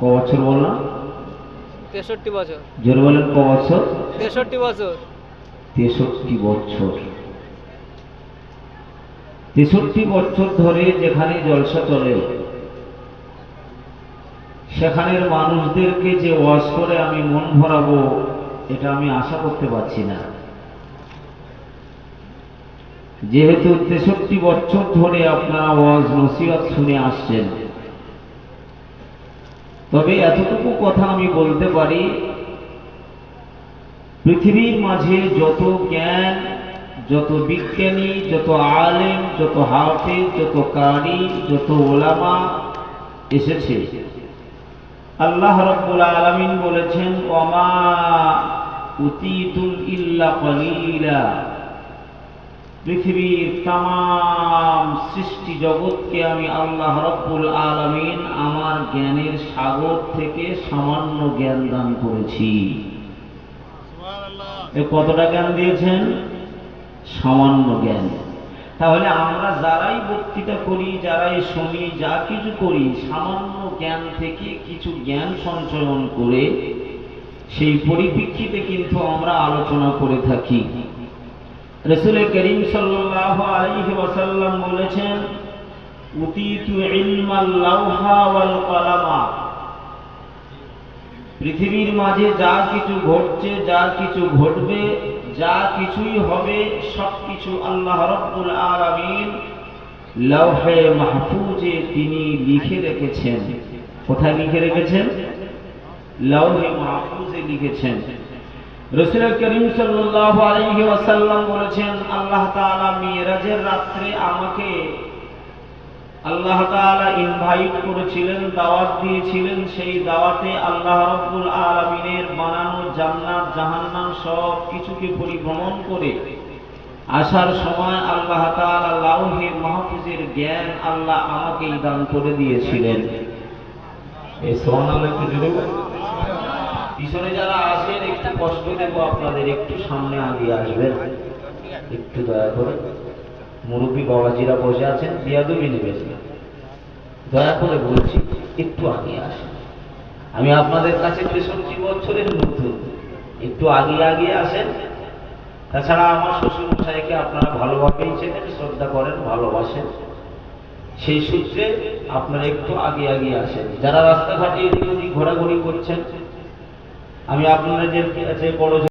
ক বছর বললাম? 63 বছর। জোরে বলেন, ক বছর? 63 বছর। 63 বছর। 63 বছর ধরে যেখানে জলসা চলে, সেখানের মানুষদেরকে যে ওয়াজ করে আমি মন ভরাবো, এটা আমি আশা করতে পারছি না। যেহেতু 63 বছর ধরে আপনারা ওয়াজ নসিহত শুনে আসছেন, তবে এতটুকু কথা আমি বলতে পারি, পৃথিবীর মাঝে যত জ্ঞান, যত বিজ্ঞানী, যত আলেম, যত হাফেজ, যত কারি, যত ওলামা এসেছে, আল্লাহ রাব্বুল আলামিন বলেছেন, ওয়ামা উতীতুল ইল্লা কলিলা। পৃথিবীর তাম সৃষ্টি জগৎকে আমি আল্লাহ রাব্বুল আলামিন আমার জ্ঞানের সাগর থেকে সামান্য জ্ঞান দান করেছি। কতটা জ্ঞান দিয়েছেন? সামান্য জ্ঞান। তাহলে আমরা যারাই বক্তৃতা করি, যারাই শুনি, যা কিছু করি, সামান্য জ্ঞান থেকে কিছু জ্ঞান সঞ্চয়ন করে সেই পরিপ্রেক্ষিতে কিন্তু আমরা আলোচনা করে থাকি। রাসূল করিম সাল্লাল্লাহু আলাইহি ওয়াসাল্লাম বলেছেন, উতীতু ইলমাল লাওহা ওয়াল কলামা। পৃথিবীর মাঝে যা কিছু ঘটছে, যা কিছু ঘটবে, যা কিছুই হবে, সবকিছু আল্লাহ রাব্বুল আলামিন লাওহে মাহফুজে তিনি লিখে রেখেছেন। কোথায় লিখে রেখেছেন? লাওহে মাহফুজে লিখেছেন। রাসূল করিম সাল্লাল্লাহু আলাইহি ওয়াসাল্লাম বলেছেন, আল্লাহ তাআলা মিরাজের রাত্রে আমাকে আল্লাহ তাআলা ইনভাইট করেছিলেন, দাওয়াত দিয়েছিলেন। সেই দাওয়াতে আল্লাহ রাব্বুল আলামিনের বানানো জান্নাত জাহান্নাম সব কিছুকে পরিভ্রমণ করে আসার সময় আল্লাহ তাআলা লাওহে মাহফুজের জ্ঞান আল্লাহ আমাকে দান করে দিয়েছিলেন। এই সুবহানাল্লাহ একটু জোরে বলুন। পিছনে যারা আছেন একটু কষ্ট দেব আপনাদের, একটু সামনে আগিয়ে আসবেন, একটু দয়া করে। মুরব্বী বাবাজিরা বসে আছেন, বিয়াদবি নেবেন না, দয়া করে বলছি একটু আগিয়ে আসেন। আমি আপনাদের কাছে 63 বছরের নতুন, একটু আগিয়ে আসেন। তাছাড়া আমার শ্বশুর মশাইকে আপনারা ভালোভাবেই চেনেন, শ্রদ্ধা করেন, ভালোবাসেন, সেই সূত্রে আপনারা একটু আগিয়ে আসেন। যারা রাস্তাঘাটে এদিক ওদিক ঘোরাঘুরি করছেন, আমি আপনাদের কাছে বড়